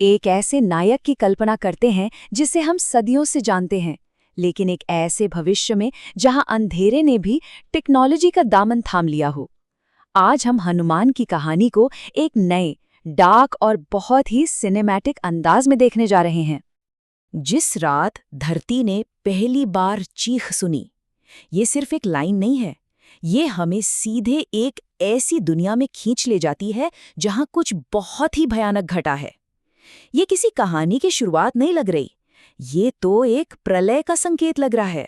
एक ऐसे नायक की कल्पना करते हैं जिसे हम सदियों से जानते हैं, लेकिन एक ऐसे भविष्य में जहां अंधेरे ने भी टेक्नोलॉजी का दामन थाम लिया हो। आज हम हनुमान की कहानी को एक नए, डार्क और बहुत ही सिनेमैटिक अंदाज में देखने जा रहे हैं। जिस रात धरती ने पहली बार चीख सुनी, ये सिर्फ एक लाइन नहीं है। ये हमें सीधे एक ऐसी दुनिया में खींच ले जाती है जहां कुछ बहुत ही भयानक घटा है। ये किसी कहानी की शुरुआत नहीं लग रही, ये तो एक प्रलय का संकेत लग रहा है।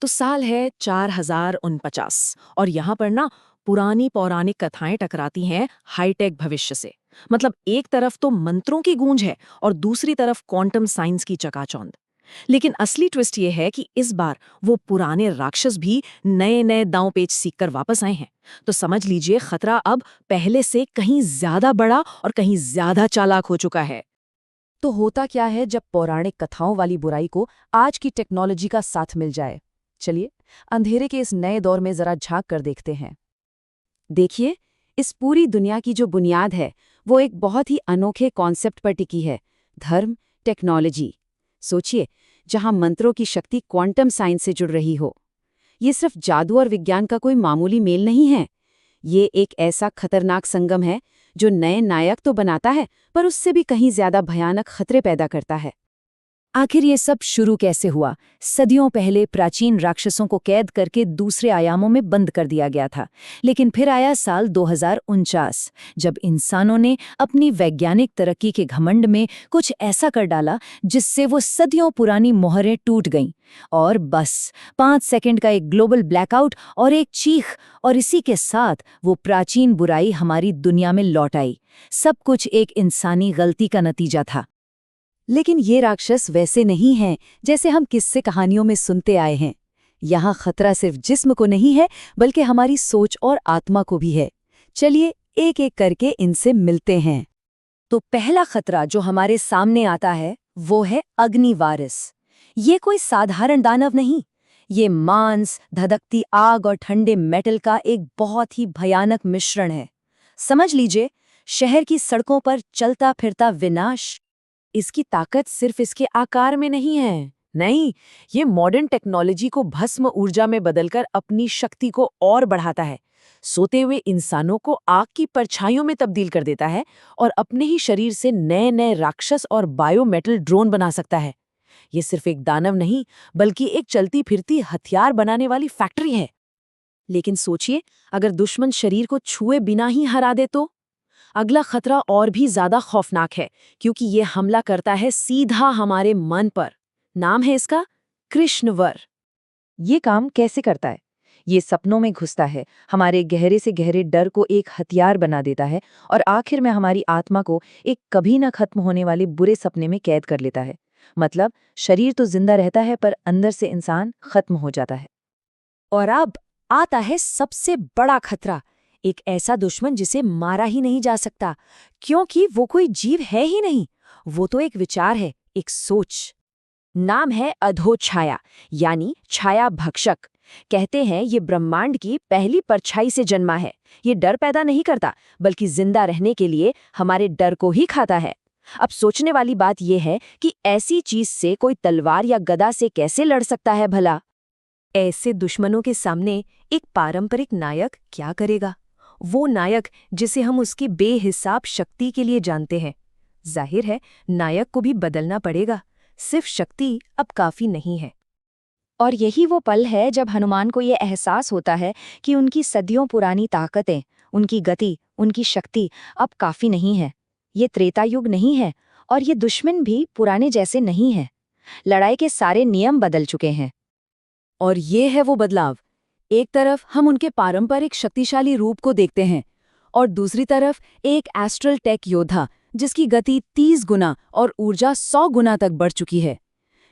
तो साल है 4049 और यहाँ पर ना पुरानी पौराणिक कथाएं टकराती हैं हाईटेक भविष्य से। मतलब एक तरफ तो मंत्रों की गूंज है और दूसरी तरफ क्वांटम साइंस की चकाचौंध। लेकिन असली ट्विस्ट ये है कि इस बार वो पुराने राक्षस भी नए नए दांव पेच सीख कर वापस आए हैं। तो समझ लीजिए, खतरा अब पहले से कहीं ज्यादा बड़ा और कहीं ज्यादा चालाक हो चुका है। तो होता क्या है जब पौराणिक कथाओं वाली बुराई को आज की टेक्नोलॉजी का साथ मिल जाए? चलिए, अंधेरे के इस नए दौर में जरा झांक कर देखते हैं। देखिए, इस पूरी दुनिया की जो बुनियाद है वो एक बहुत ही अनोखे कॉन्सेप्ट पर टिकी है: धर्म, टेक्नोलॉजी। सोचिए, जहां मंत्रों की शक्ति क्वांटम साइंस से जुड़ रही हो। ये सिर्फ जादू और विज्ञान का कोई मामूली मेल नहीं है। ये एक ऐसा खतरनाक संगम है जो नए नायक तो बनाता है, पर उससे भी कहीं ज्यादा भयानक खतरे पैदा करता है। आखिर ये सब शुरू कैसे हुआ? सदियों पहले प्राचीन राक्षसों को कैद करके दूसरे आयामों में बंद कर दिया गया था। लेकिन फिर आया साल 2049, जब इंसानों ने अपनी वैज्ञानिक तरक्की के घमंड में कुछ ऐसा कर डाला जिससे वो सदियों पुरानी मोहरें टूट गईं। और बस 5 सेकंड का एक ग्लोबल ब्लैकआउट और एक चीख, और इसी के साथ वो प्राचीन बुराई हमारी दुनिया में लौट आई। सब कुछ एक इंसानी गलती का नतीजा था। लेकिन ये राक्षस वैसे नहीं हैं जैसे हम किस्से कहानियों में सुनते आए हैं। यहाँ खतरा सिर्फ जिस्म को नहीं है, बल्कि हमारी सोच और आत्मा को भी है। चलिए, एक एक करके इनसे मिलते हैं। तो पहला खतरा जो हमारे सामने आता है वो है अग्निवारिस। ये कोई साधारण दानव नहीं, ये मांस, धधकती आग और ठंडे मेटल का एक बहुत ही भयानक मिश्रण है। समझ लीजिए, शहर की सड़कों पर चलता फिरता विनाश। इसकी ताकत सिर्फ इसके आकार में नहीं है, नहीं, ये मॉडर्न टेक्नोलॉजी को भस्म ऊर्जा में बदलकर अपनी शक्ति को और बढ़ाता है। सोते हुए इंसानों को आग की परछाइयों में तब्दील कर देता है और अपने ही शरीर से नए नए राक्षस और बायोमेटल ड्रोन बना सकता है। ये सिर्फ एक दानव नहीं, बल्कि एक चलती फिरती हथियार बनाने वाली फैक्ट्री है। लेकिन सोचिए, अगर दुश्मन शरीर को छुए बिना ही हरा दे तो? अगला खतरा और भी ज्यादा खौफनाक है, क्योंकि ये हमला करता है सीधा हमारे मन पर। नाम है इसका कृष्णवर। ये काम कैसे करता है? ये सपनों में घुसता है, हमारे गहरे से गहरे डर को एक हथियार बना देता है और आखिर में हमारी आत्मा को एक कभी न खत्म होने वाले बुरे सपने में कैद कर लेता है। मतलब शरीर तो जिंदा रहता है, पर अंदर से इंसान खत्म हो जाता है। और अब आता है सबसे बड़ा खतरा, एक ऐसा दुश्मन जिसे मारा ही नहीं जा सकता, क्योंकि वो कोई जीव है ही नहीं। वो तो एक विचार है, एक सोच। नाम है अधोछाया, यानी छाया भक्षक। कहते हैं ये ब्रह्मांड की पहली परछाई से जन्मा है। ये डर पैदा नहीं करता, बल्कि जिंदा रहने के लिए हमारे डर को ही खाता है। अब सोचने वाली बात यह है कि ऐसी चीज से कोई तलवार या गदा से कैसे लड़ सकता है भला? ऐसे दुश्मनों के सामने एक पारंपरिक नायक क्या करेगा? वो नायक जिसे हम उसकी बेहिसाब शक्ति के लिए जानते हैं। जाहिर है, नायक को भी बदलना पड़ेगा, सिर्फ शक्ति अब काफी नहीं है। और यही वो पल है जब हनुमान को ये एहसास होता है कि उनकी सदियों पुरानी ताकतें, उनकी गति, उनकी शक्ति अब काफी नहीं है। ये त्रेता युग नहीं है और ये दुश्मन भी पुराने जैसे नहीं है। लड़ाई के सारे नियम बदल चुके हैं। और ये है वो बदलाव। एक तरफ हम उनके पारंपरिक शक्तिशाली रूप को देखते हैं और दूसरी तरफ एक एस्ट्रल टेक योद्धा जिसकी गति 30 गुना और ऊर्जा 100 गुना तक बढ़ चुकी है।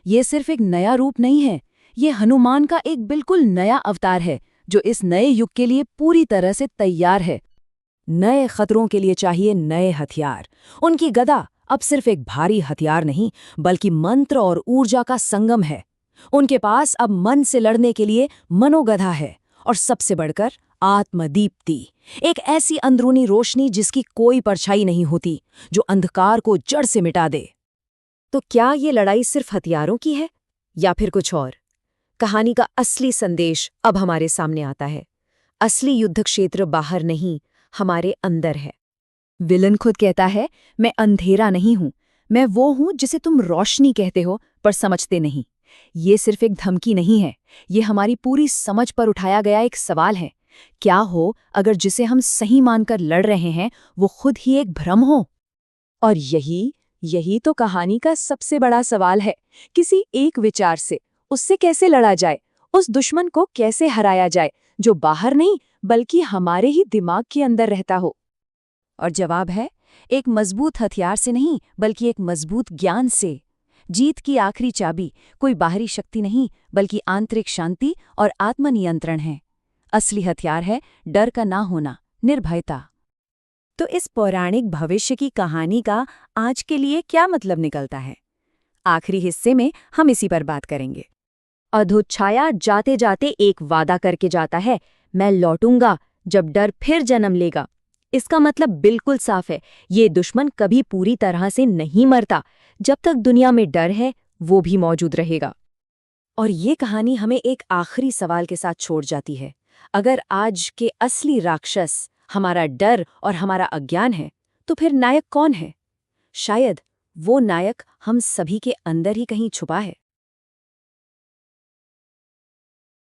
ये सिर्फ एक नया रूप नहीं है, ये हनुमान का एक बिल्कुल नया अवतार है जो इस नए युग के लिए पूरी तरह से तैयार है। नए खतरों के लिए चाहिए नए हथियार। उनकी गदा अब सिर्फ एक भारी हथियार नहीं, बल्कि मंत्र और ऊर्जा का संगम है। उनके पास अब मन से लड़ने के लिए मनोगधा है, और सबसे बढ़कर आत्मदीप्ति, एक ऐसी अंदरूनी रोशनी जिसकी कोई परछाई नहीं होती, जो अंधकार को जड़ से मिटा दे। तो क्या ये लड़ाई सिर्फ हथियारों की है या फिर कुछ और? कहानी का असली संदेश अब हमारे सामने आता है। असली युद्ध क्षेत्र बाहर नहीं, हमारे अंदर है। विलन खुद कहता है, मैं अंधेरा नहीं हूं, मैं वो हूं जिसे तुम रोशनी कहते हो पर समझते नहीं। ये सिर्फ एक धमकी नहीं है, ये हमारी पूरी समझ पर उठाया गया एक सवाल है। क्या हो अगर जिसे हम सही मानकर लड़ रहे हैं वो खुद ही एक भ्रम हो? और यही तो कहानी का सबसे बड़ा सवाल है। किसी एक विचार से, उससे कैसे लड़ा जाए, उस दुश्मन को कैसे हराया जाए जो बाहर नहीं बल्कि हमारे ही दिमाग के अंदर रहता हो। और जवाब है, एक मजबूत हथियार से नहीं बल्कि एक मजबूत ज्ञान से। जीत की आखिरी चाबी कोई बाहरी शक्ति नहीं बल्कि आंतरिक शांति और आत्मनियंत्रण है। असली हथियार है डर का ना होना, निर्भयता। तो इस पौराणिक भविष्य की कहानी का आज के लिए क्या मतलब निकलता है? आखिरी हिस्से में हम इसी पर बात करेंगे। अधोछाया जाते जाते एक वादा करके जाता है, मैं लौटूंगा जब डर फिर जन्म लेगा। इसका मतलब बिल्कुल साफ है, ये दुश्मन कभी पूरी तरह से नहीं मरता। जब तक दुनिया में डर है वो भी मौजूद रहेगा। और ये कहानी हमें एक आखिरी सवाल के साथ छोड़ जाती है। अगर आज के असली राक्षस हमारा डर और हमारा अज्ञान है, तो फिर नायक कौन है? शायद वो नायक हम सभी के अंदर ही कहीं छुपा है।